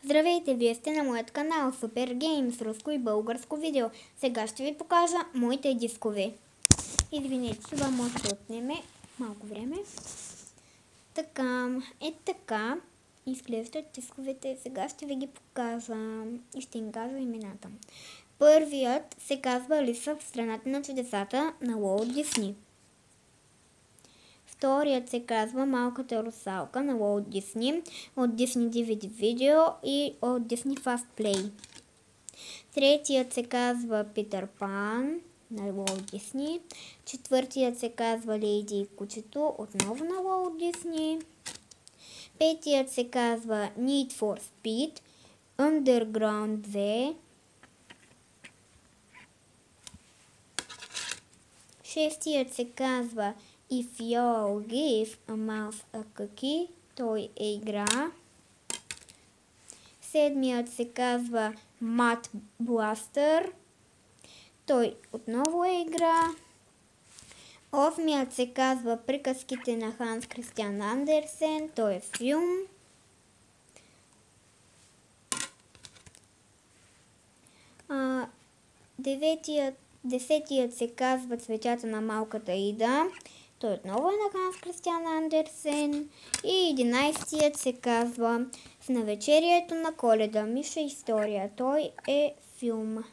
Здравейте, вие сте на моят канал Super Games, руско и българско видео. Сега ще ви покажа моите дискове. Извинете, това може да отнеме малко време. Така изглеждат дисковете. Сега ще ви ги покажа и ще им кажа имената. Първият се казва Алиса в страната на чудесата на Уолт Дисни. Вторият се казва Малката русалка на Уолт Дисни от Disney DVD Video и от Disney Fast Play. Третият се казва Питър Пан на Уолт Дисни. Четвъртият се казва Лейди и кучето отново на Уолт Дисни. Петият се казва Need for Speed Underground 2. Шестият се казва If you give a mouse a cookie, той е игра. Седмият се казва Mud Blaster, той отново е игра. Осмият се казва Приказките на Ханс Кристиан Андерсен, той е филм. Десетият се казва Цветята на малката Ида, той отново е на Ханс Кристиан Андерсен. И 11-тият се казва В навечерието на Коледа, Миша история, той е филм.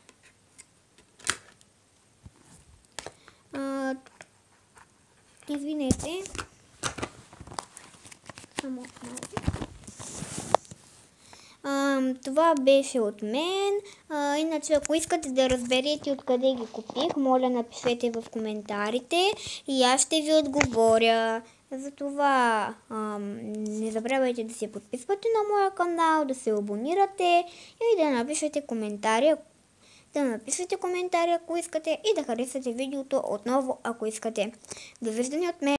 Извинете. Само това беше от мен. Иначе, ако искате да разберете откъде ги купих, моля напишете в коментарите и аз ще ви отговоря. Затова не забравяйте да се подписвате на моя канал, да се абонирате и да напишете коментари, ако искате, и да харесате видеото отново, ако искате. Довиждане от мен!